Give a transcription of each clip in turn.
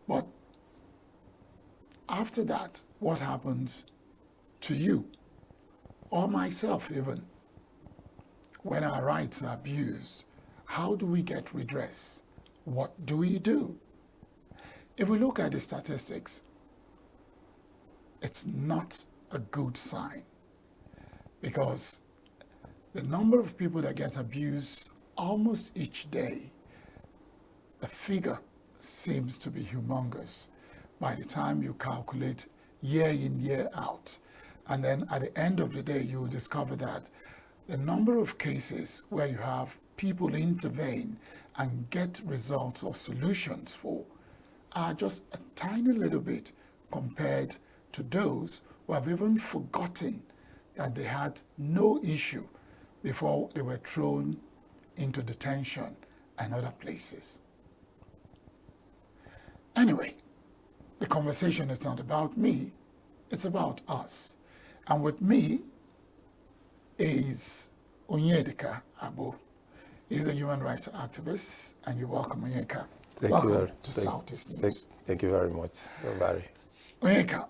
But after that, what happens to you or myself even when our rights are abused? How do we get redress? What do we do? If we look at the statistics, it's not a good sign, because the number of people that get abused almost each day, the figure seems to be humongous by the time you calculate year in, year out. And then at the end of the day, you will discover that the number of cases where you have people intervene and get results or solutions for are just a tiny little bit compared to those who have even forgotten that they had no issue before they were thrown into detention and other places. Anyway, the conversation is not about me, it's about us. And with me is Onyedika Abo. He's a human rights activist, and you're welcome, Onyeka. Welcome to Southeast News. Thank you very much, Barry. Onyeka,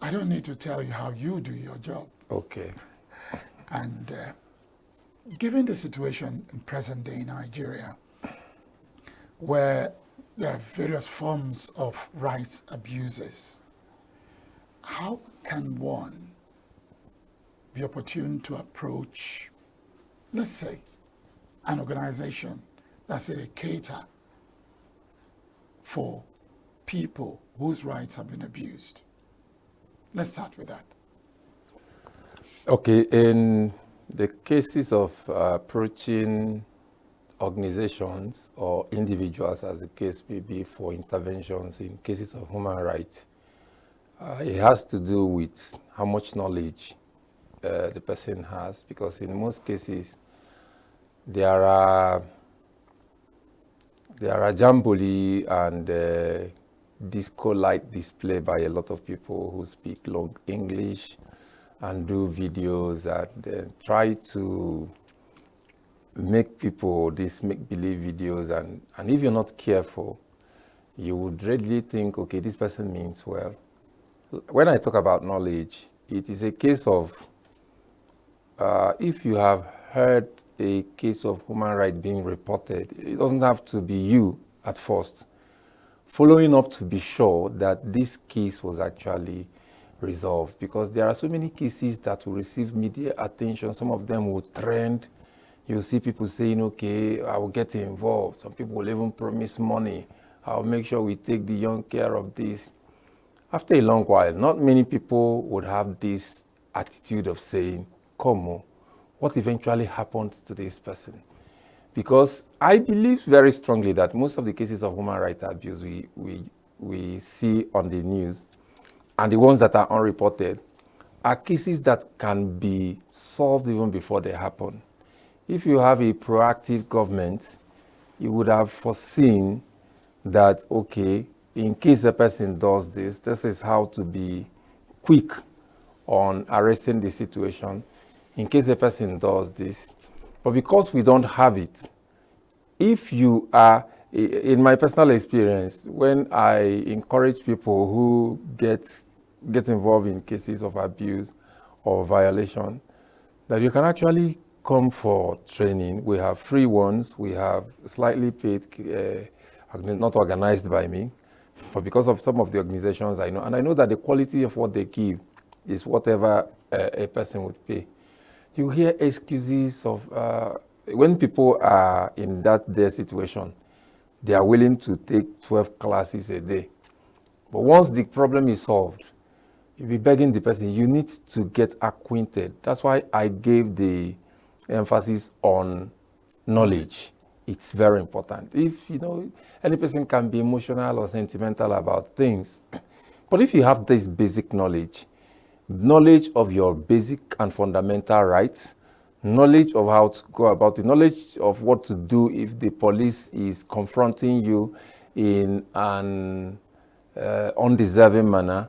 I don't need to tell you how you do your job. Okay. And given the situation in present-day Nigeria, where there are various forms of rights abuses, how can one be opportune to approach, let's say, an organization that say they cater for people whose rights have been abused? Let's start with that. Okay, in the cases of approaching organizations or individuals, as the case may be, for interventions in cases of human rights, it has to do with how much knowledge the person has, because in most cases there are jamboree and disco light display by a lot of people who speak long English and do videos and try to make people these make-believe videos, and if you're not careful, you would readily think, okay, this person means well. When I talk about knowledge, it is a case of if you have heard a case of human rights being reported, it doesn't have to be you at first. Following up to be sure that this case was actually resolved, because there are so many cases that will receive media attention. Some of them will trend. You'll see people saying, okay, I will get involved. Some people will even promise money. I'll make sure we take the young care of this. After a long while, not many people would have this attitude of saying, come on, what eventually happened to this person? Because I believe very strongly that most of the cases of human rights abuse we see on the news, and the ones that are unreported, are cases that can be solved even before they happen. If you have a proactive government, you would have foreseen that, okay, in case a person does this, this is how to be quick on arresting the situation. In case a person does this. But because we don't have it, if you are, in my personal experience, when I encourage people who get involved in cases of abuse or violation, that you can actually come for training. We have free ones, we have slightly paid, not organized by me, but because of some of the organizations I know, and I know that the quality of what they give is whatever a person would pay. You hear excuses of, when people are in their situation, they are willing to take 12 classes a day. But once the problem is solved, you'll be begging the person, you need to get acquainted. That's why I gave the emphasis on knowledge. It's very important. If, any person can be emotional or sentimental about things, but if you have this basic knowledge of your basic and fundamental rights, knowledge of how to go about it, knowledge of what to do if the police is confronting you in an undeserving manner,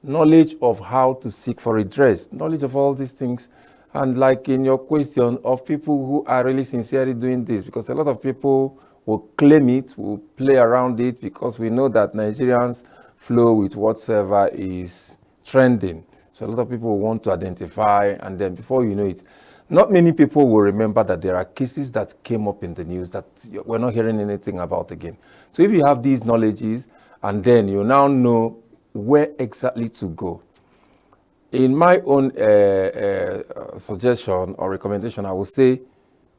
knowledge of how to seek for redress, knowledge of all these things. And like in your question, of people who are really sincerely doing this, because a lot of people we'll claim it, we'll play around it because we know that Nigerians flow with whatever is trending. So a lot of people want to identify, and then before you know it, not many people will remember that there are cases that came up in the news that we're not hearing anything about again. So if you have these knowledges, and then you now know where exactly to go. In my own suggestion or recommendation, I would say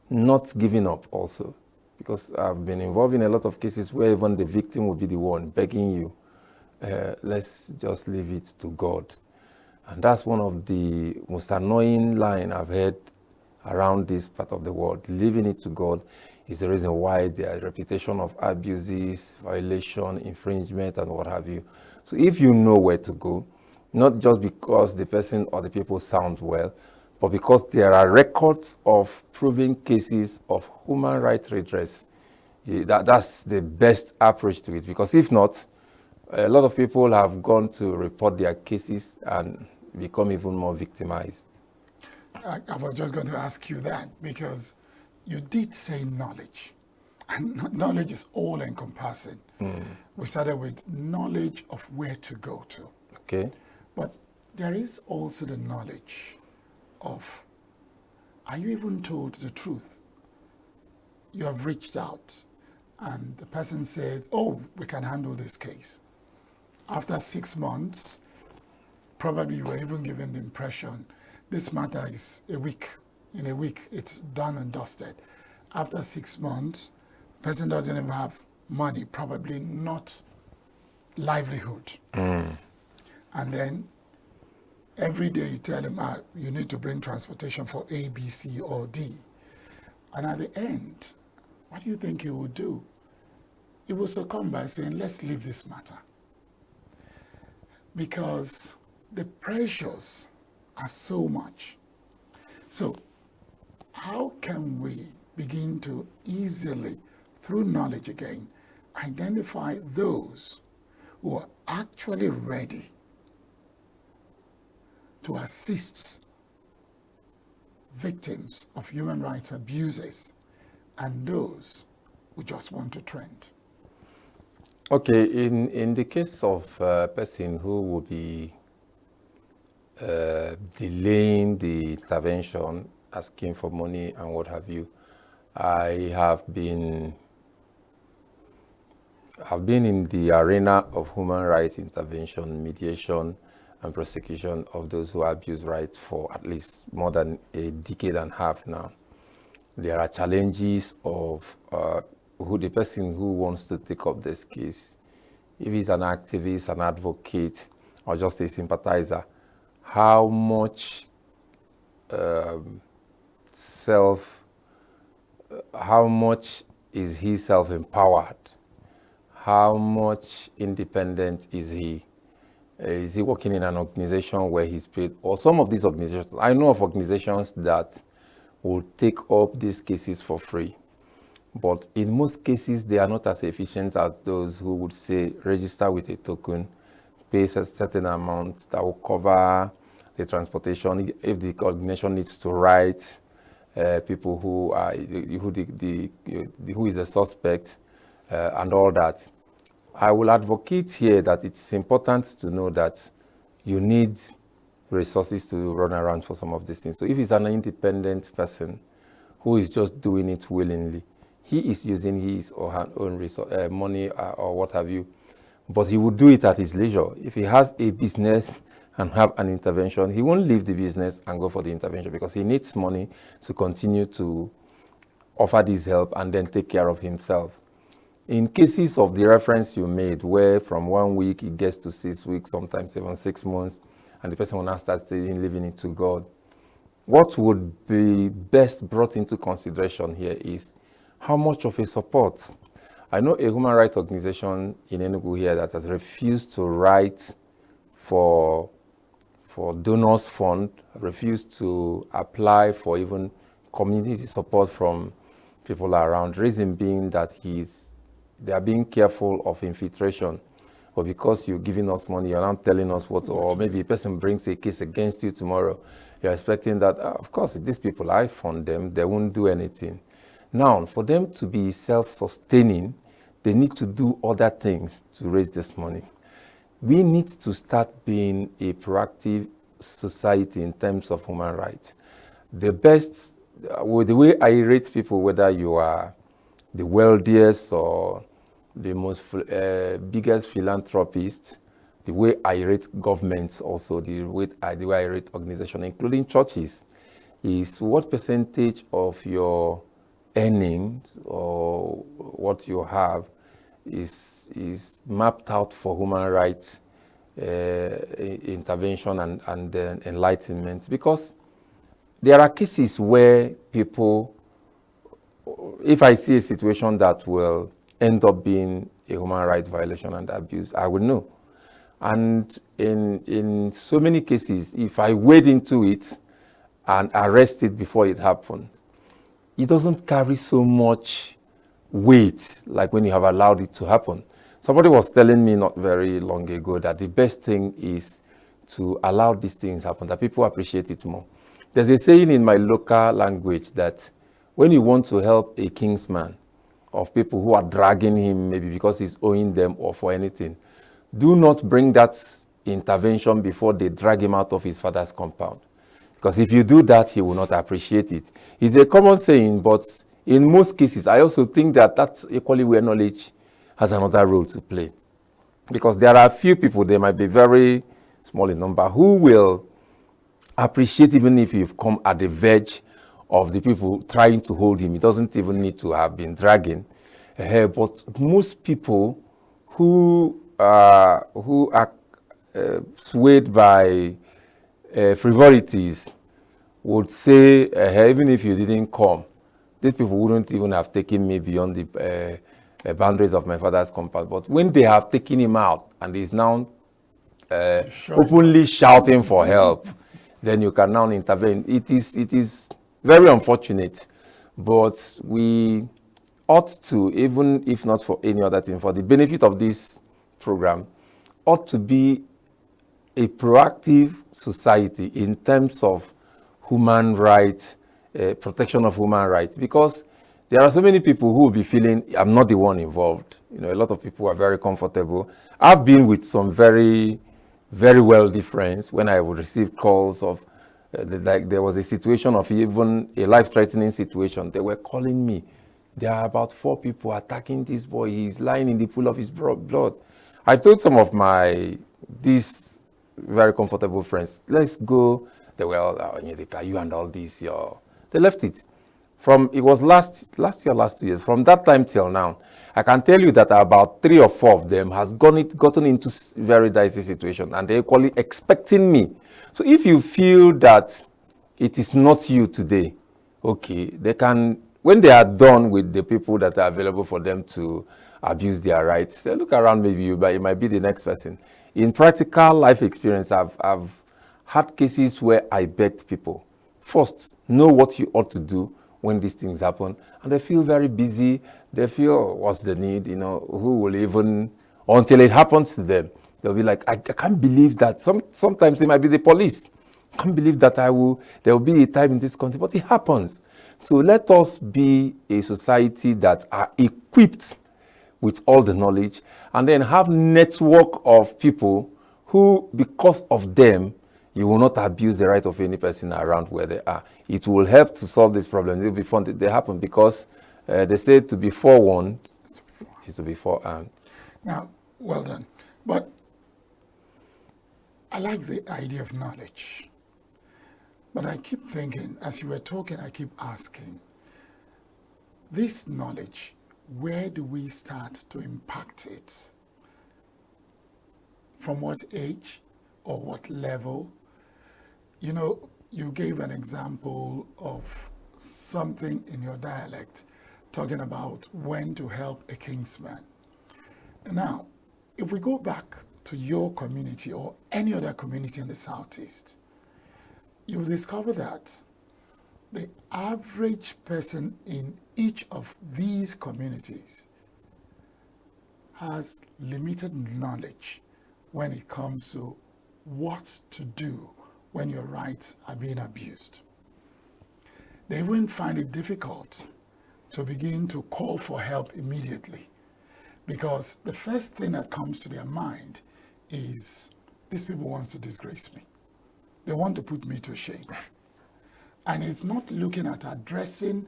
not giving up also, because I've been involved in a lot of cases where even the victim will be the one begging you, let's just leave it to God. And that's one of the most annoying lines I've heard around this part of the world. Leaving it to God is the reason why there are reputation of abuses, violation, infringement, and what have you. So if you know where to go, not just because the person or the people sound well, but because there are records of proven cases of human rights redress, that's the best approach to it. Because if not, a lot of people have gone to report their cases and become even more victimized. I was just going to ask you that, because you did say knowledge, and knowledge is all encompassing. We started with knowledge of where to go to. Okay. But there is also the knowledge of, are you even told the truth? You have reached out and the person says, oh, we can handle this case. After 6 months, probably you were even given the impression this matter is a week. In a week, it's done and dusted. After 6 months, the person doesn't even have money, probably not livelihood. And then every day you tell him, you need to bring transportation for A, B, C, or D. And at the end, what do you think he will do? He will succumb by saying, let's leave this matter. Because the pressures are so much. So how can we begin to easily, through knowledge again, identify those who are actually ready to assist victims of human rights abuses and those who just want to trend? Okay, in the case of a person who will be delaying the intervention, asking for money and what have you, I've been in the arena of human rights intervention, mediation, and prosecution of those who abuse rights for at least more than a decade and a half now. There are challenges of who the person who wants to take up this case, if he's an activist, an advocate, or just a sympathizer, how much is he self-empowered? How much independent is he? Is he working in an organization where he's paid? Or some of these organizations, I know of organizations that will take up these cases for free. But in most cases, they are not as efficient as those who would say, register with a token, pay a certain amount that will cover the transportation. If the organization needs to write people who are who is the suspect and all that, I will advocate here that it's important to know that you need resources to run around for some of these things. So if it's an independent person who is just doing it willingly, he is using his or her own resource, money or what have you, but he will do it at his leisure. If he has a business and have an intervention, he won't leave the business and go for the intervention because he needs money to continue to offer this help and then take care of himself. In cases of the reference you made, where from 1 week it gets to 6 weeks, sometimes even 6 months, and the person will now start saying, leaving it to God, what would be best brought into consideration here is how much of a support. I know a human rights organization in Enugu here that has refused to write for donors fund, refused to apply for even community support from people around, reason being that they are being careful of infiltration. But because you're giving us money, you're not telling us what, or maybe a person brings a case against you tomorrow, you're expecting that, of course, these people, I fund them, they won't do anything. Now, for them to be self-sustaining, they need to do other things to raise this money. We need to start being a proactive society in terms of human rights. The best, with the way I rate people, whether you are the wealthiest or the most biggest philanthropist, the way I rate governments also, the way I rate organizations, including churches, is what percentage of your earnings or what you have is mapped out for human rights intervention and enlightenment. Because there are cases where people, if I see a situation that will end up being a human rights violation and abuse, I will know. And in so many cases, if I wade into it and arrest it before it happens, it doesn't carry so much weight like when you have allowed it to happen. Somebody was telling me not very long ago that the best thing is to allow these things happen, that people appreciate it more. There's a saying in my local language that when you want to help a kinsman of people who are dragging him, maybe because he's owing them or for anything, do not bring that intervention before they drag him out of his father's compound. Because if you do that, he will not appreciate it. It's a common saying, but in most cases, I also think that that's equally where knowledge has another role to play. Because there are a few people, they might be very small in number, who will appreciate even if you've come at the verge of the people trying to hold him. It doesn't even need to have been dragging. But most people who are swayed by frivolities would say, even if you didn't come, these people wouldn't even have taken me beyond the boundaries of my father's compound. But when they have taken him out and he's now openly shouting for help, then you can now intervene. It is very unfortunate, but we ought to, even if not for any other thing, for the benefit of this program, ought to be a proactive society in terms of human rights, protection of human rights, because there are so many people who will be feeling, I'm not the one involved. You know, a lot of people are very comfortable. I've been with some very, very wealthy friends when I would receive calls of, like there was a situation of even a life-threatening situation. They were calling me. There are about 4 people attacking this boy. He's lying in the pool of his blood. I told some of these very comfortable friends, let's go. They were all, you and all this, they left it. It was last year, last 2 years. From that time till now, I can tell you that about 3 or 4 of them has gotten into very dicey situation, and they're equally expecting me. So if you feel that it is not you today, okay, they can, when they are done with the people that are available for them to abuse their rights, they look around, maybe it might be the next person. In practical life experience, I've had cases where I begged people, first, know what you ought to do when these things happen, and they feel very busy. They feel, what's the need, who will even, until it happens to them, they'll be like, I can't believe that. Sometimes it might be the police. I can't believe that there will be a time in this country, but it happens. So let us be a society that are equipped with all the knowledge, and then have network of people who, because of them, you will not abuse the right of any person around where they are. It will help to solve this problem. It will be fun that they happen, because they say to be forewarned is to be forearmed. Now, well done. But I like the idea of knowledge. But I keep thinking, as you were talking, I keep asking, this knowledge, where do we start to impact it? From what age or what level? You gave an example of something in your dialect talking about when to help a kinsman. Now, if we go back to your community or any other community in the Southeast, you'll discover that the average person in each of these communities has limited knowledge when it comes to what to do when your rights are being abused. They even find it difficult to begin to call for help immediately, because the first thing that comes to their mind is, these people want to disgrace me. They want to put me to shame. And it's not looking at addressing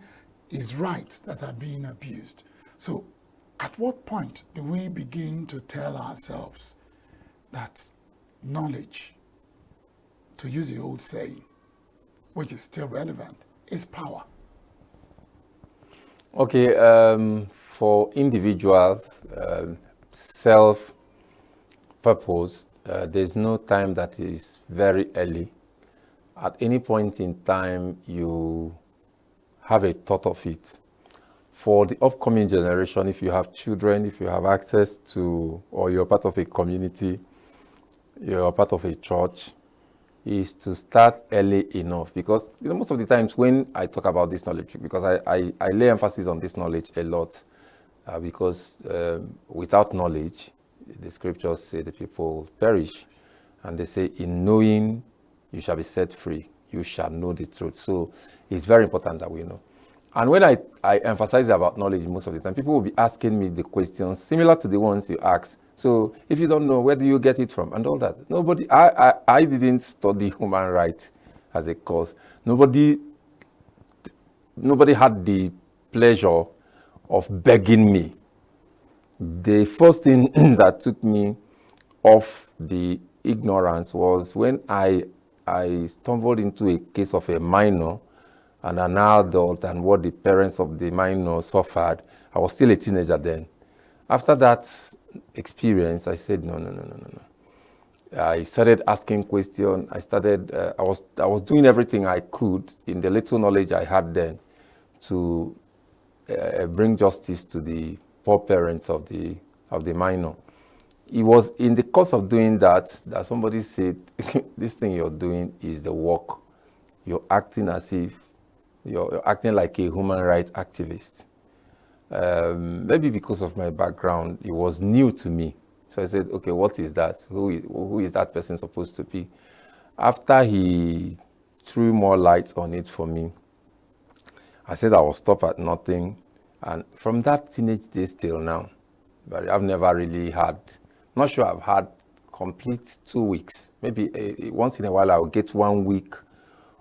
his rights that are being abused. So at what point do we begin to tell ourselves that knowledge, to use the old saying, which is still relevant, is power? Okay, for individuals, self-purpose, there's no time that is very early. At any point in time, you have a thought of it. For the upcoming generation, if you have children, if you have access to, or you're part of a community, you're part of a church, is to start early enough. Because most of the times when I talk about this knowledge, because I lay emphasis on this knowledge a lot, because without knowledge, the scriptures say the people perish. And they say, in knowing you shall be set free, you shall know the truth. So it's very important that we know. And when I emphasize about knowledge most of the time, people will be asking me the questions similar to the ones you ask. So if you don't know, where do you get it from? And all that. I didn't study human rights as a course. Nobody had the pleasure of begging me. The first thing that took me off the ignorance was when I stumbled into a case of a minor and an adult, and what the parents of the minor suffered. I was still a teenager then. After that experience, I said, no. I started asking questions. I was doing everything I could in the little knowledge I had then to bring justice to the poor parents of the minor. It was in the course of doing that somebody said, this thing you're doing is the work. You're acting as if you're acting like a human rights activist. Maybe because of my background, it was new to me. So I said, okay, what is that? Who is that person supposed to be? After he threw more lights on it for me, I said I will stop at nothing. And from that teenage days till now, but I've never really had, not sure I've had complete 2 weeks. Maybe once in a while I'll get 1 week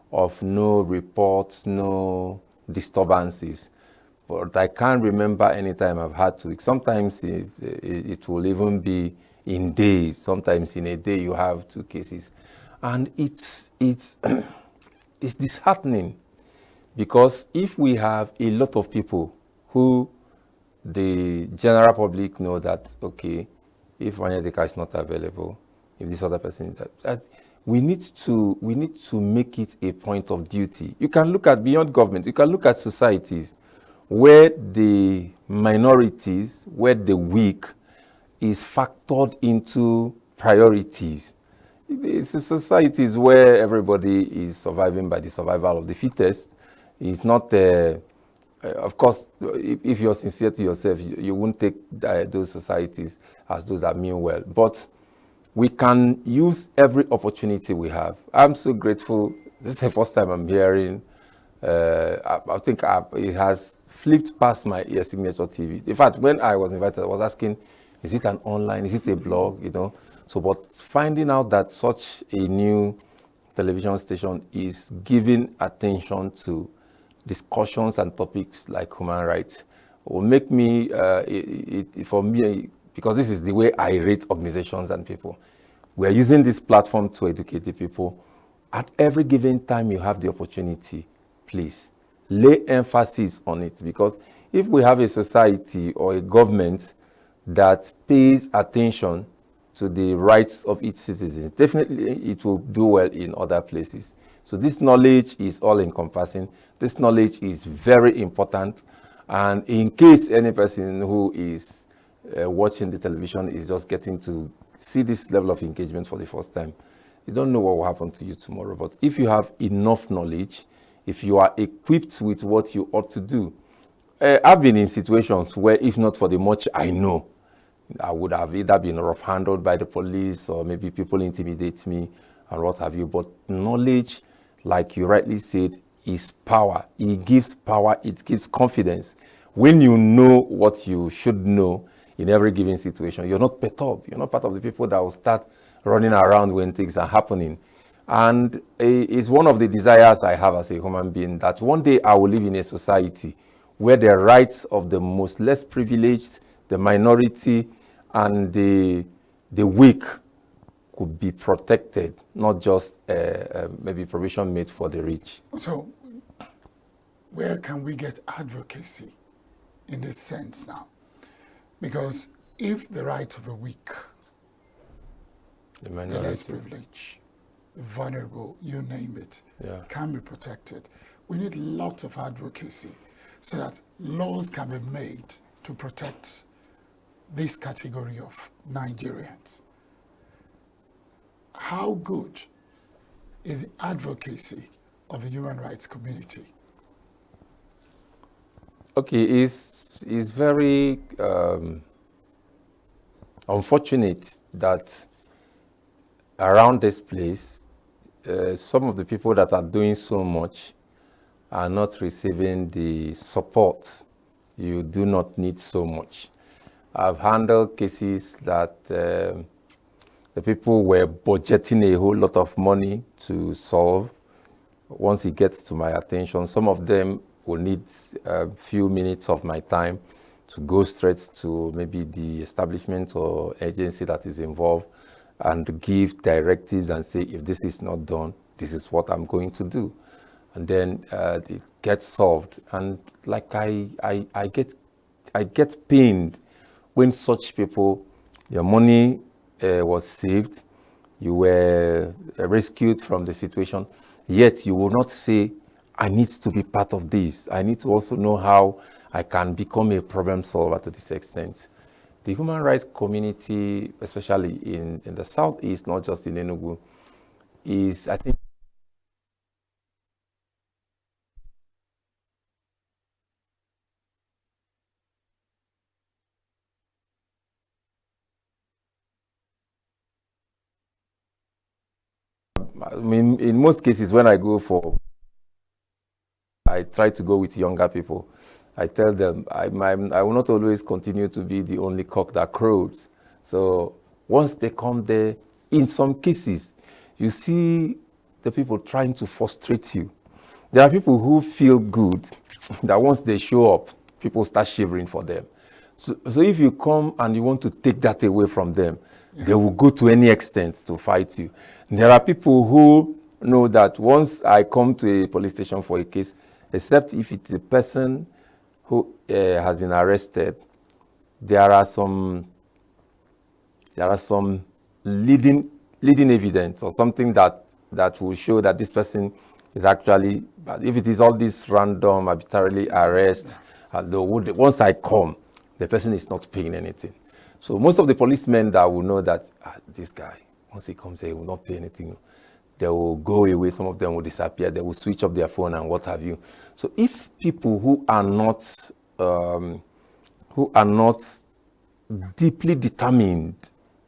of no reports, no disturbances. But I can't remember any time I've had 2 weeks. Sometimes it will even be in days. Sometimes in a day you have 2 cases. And it's disheartening, because if we have a lot of people who the general public know that, okay, if Onyedika is not available, if this other person is that we need to make it a point of duty. You can look at beyond government, you can look at societies where the minorities, where the weak is factored into priorities. It's societies where everybody is surviving by the survival of the fittest. It's not, of course, if you're sincere to yourself, you won't take those societies as those that mean well. But we can use every opportunity we have. I'm so grateful. This is the first time I'm hearing. I think it has flipped past my ear, Signature TV. In fact, when I was invited, I was asking, is it an online, is it a blog, So, but finding out that such a new television station is giving attention to discussions and topics like human rights will make me, for me, because this is the way I rate organizations and people. We are using this platform to educate the people. At every given time you have the opportunity, please lay emphasis on it, because if we have a society or a government that pays attention to the rights of its citizens, definitely it will do well in other places. So this knowledge is all encompassing. This knowledge is very important. And in case any person who is watching the television is just getting to see this level of engagement for the first time, you don't know what will happen to you tomorrow. But if you have enough knowledge, if you are equipped with what you ought to do, I've been in situations where, if not for the much I know, I would have either been rough-handled by the police, or maybe people intimidate me and what have you. But knowledge, like you rightly said, is power. It gives power, it gives confidence. When you know what you should know in every given situation, you're not perturbed. You're not part of the people that will start running around when things are happening. And it's one of the desires I have as a human being, that one day I will live in a society where the rights of the most less privileged, the minority, and the weak could be protected, not just maybe provision made for the rich. So where can we get advocacy in this sense now? Because if the rights of the weak, the less privileged, the vulnerable, you name it, can be protected, we need lots of advocacy so that laws can be made to protect this category of Nigerians. How good is the advocacy of the human rights community? Okay, it's very unfortunate that around this place, some of the people that are doing so much are not receiving the support. You do not need so much. I've handled cases that the people were budgeting a whole lot of money to solve. Once it gets to my attention, some of them will need a few minutes of my time to go straight to maybe the establishment or agency that is involved and give directives and say, if this is not done, this is what I'm going to do. And then it gets solved. And like I get pained when such people, your money was saved, you were rescued from the situation, yet you will not say, I need to be part of this. I need to also know how I can become a problem solver to this extent. The human rights community, especially in the Southeast, not just in Enugu, is, I think, I mean, in most cases, when I try to go with younger people. I tell them I will not always continue to be the only cock that crows. So once they come there, in some cases, you see the people trying to frustrate you. There are people who feel good that once they show up, people start shivering for them. So if you come and you want to take that away from them, they will go to any extent to fight you. There are people who know that once I come to a police station for a case, except if it's a person who has been arrested, there are some leading evidence or something that will show that this person is actually, if it is all this random, arbitrarily arrest, once I come, the person is not paying anything. So most of the policemen that will know that this guy, once he comes here, he will not pay anything. They will go away, some of them will disappear, they will switch off their phone and what have you. So if people who are not deeply determined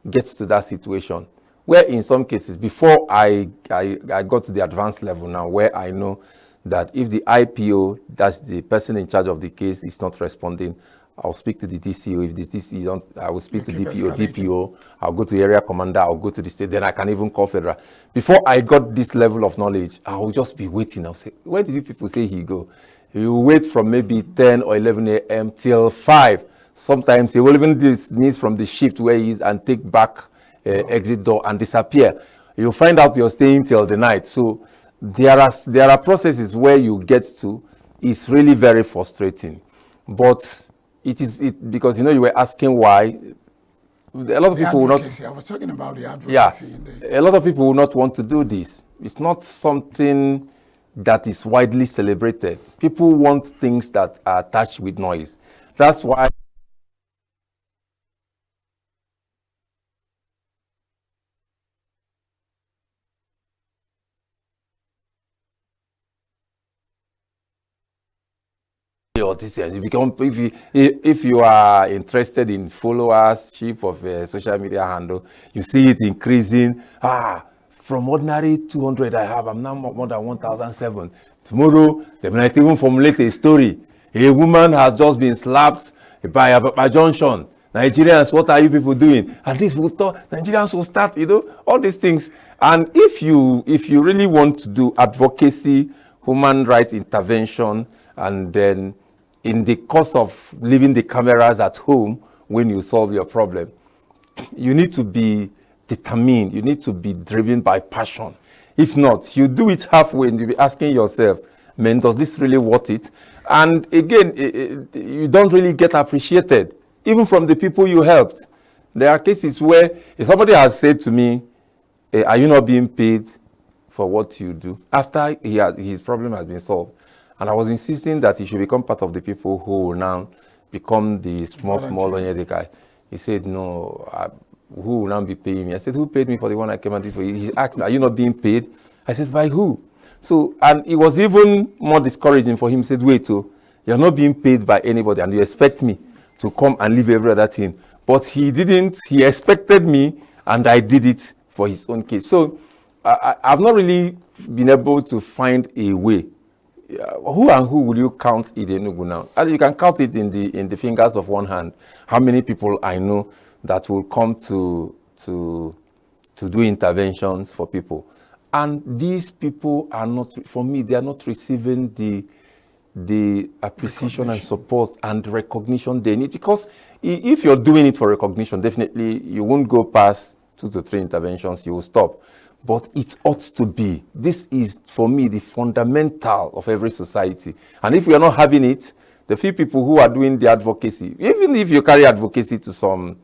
get to that situation, where in some cases, before I got to the advanced level now, where I know that if the IPO, that's the person in charge of the case, is not responding, I'll speak to the DCO. If the DCO don't, I will speak to DPO. I'll go to area commander. I'll go to the state. Then I can even call federal. Before I got this level of knowledge, I will just be waiting. I'll say, where did you people say he go? You wait from maybe 10 or 11 a.m. till 5. Sometimes he will even dismiss from the shift where he is and take back exit door and disappear. You find out you're staying till the night. So there are processes where you get to. It's really very frustrating, but because you were asking why. A lot of people will not. I was talking about the advocacy. Yeah, a lot of people will not want to do this. It's not something that is widely celebrated. People want things that are attached with noise. That's why. If you are interested in followership of a social media handle, you see it increasing. from ordinary 200 I have, I'm now more than 1,007. Tomorrow, they might even formulate a story. A woman has just been slapped by a junction. Nigerians, what are you people doing? And this will start, Nigerians will start, all these things. And if you really want to do advocacy, human rights intervention, and then in the course of leaving the cameras at home when you solve your problem, you need to be determined. You need to be driven by passion. If not, you do it halfway and you'll be asking yourself, man, does this really worth it? And again, you don't really get appreciated, even from the people you helped. There are cases where if somebody has said to me, are you not being paid for what you do? After his problem has been solved. And I was insisting that he should become part of the people who will now become the small guy. He said, no, who will now be paying me? I said, who paid me for the one I came and did for you? He asked me, are you not being paid? I said, by who? So, and it was even more discouraging for him. He said, wait, you're not being paid by anybody and you expect me to come and leave every other thing. But he didn't. He expected me and I did it for his own case. So I've not really been able to find a way. Who and who will you count in Enugu now? And you can count it in the fingers of one hand. How many people I know that will come to do interventions for people? And these people are not, for me, they are not receiving the appreciation and support and recognition they need. Because if you're doing it for recognition, definitely you won't go past 2 to 3 interventions, you will stop. But it ought to be. This is, for me, the fundamental of every society. And if we are not having it, the few people who are doing the advocacy, even if you carry advocacy to some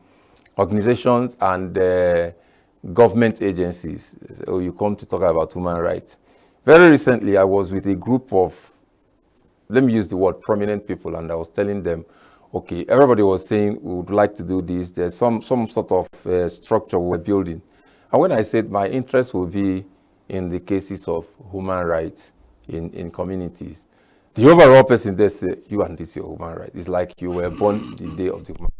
organizations and government agencies, or you come to talk about human rights. Very recently, I was with a group of, let me use the word, prominent people, and I was telling them, okay, everybody was saying we would like to do this. There's some sort of structure we're building. And when I said my interest will be in the cases of human rights in communities, the overall person there said, you and this is your human right. It's like you were born the day of the human.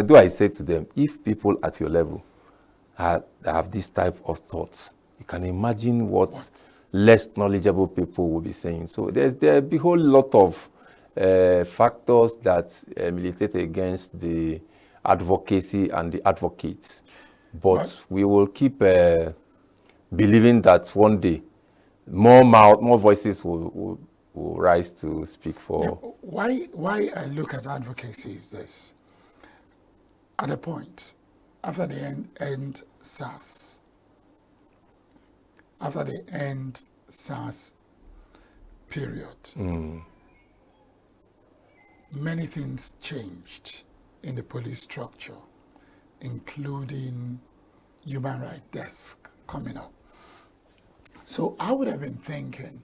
Do I say to them, if people at your level have this type of thoughts, you can imagine what less knowledgeable people will be saying. So there'll be a whole lot of factors that militate against the advocacy and the advocates. But we will keep believing that one day more voices will rise to speak for. Now, why I look at advocacy is this. At a point, after the end SARS, period, many things changed in the police structure, including human rights desk coming up. So I would have been thinking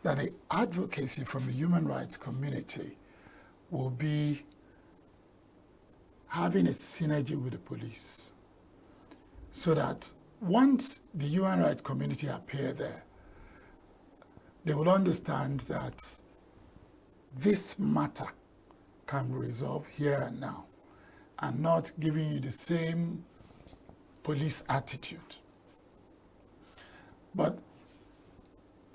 that the advocacy from the human rights community will be having a synergy with the police, so that once the human rights community appear there, they will understand that this matter can be resolved here and now, and not giving you the same police attitude. But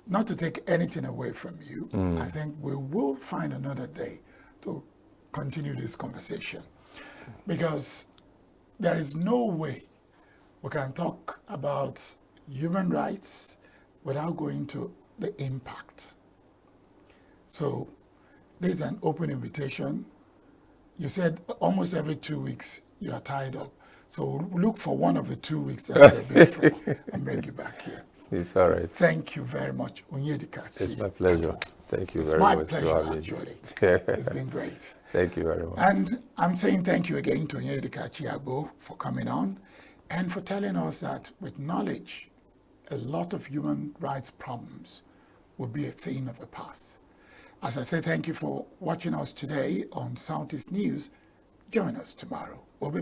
not to take anything away from you, I think we will find another day to continue this conversation. Because there is no way we can talk about human rights without going to the impact. So there's an open invitation. You said almost every 2 weeks you are tied up. So look for one of the 2 weeks that you'll be free and bring you back here. It's all right. Thank you very much, Onyedika. It's my pleasure. Thank you very much. It's my pleasure, actually. It's been great. Thank you very much. And I'm saying thank you again to Onyedika Chiagbo for coming on and for telling us that with knowledge, a lot of human rights problems will be a thing of the past. As I say, thank you for watching us today on Southeast News. Join us tomorrow. We'll be back.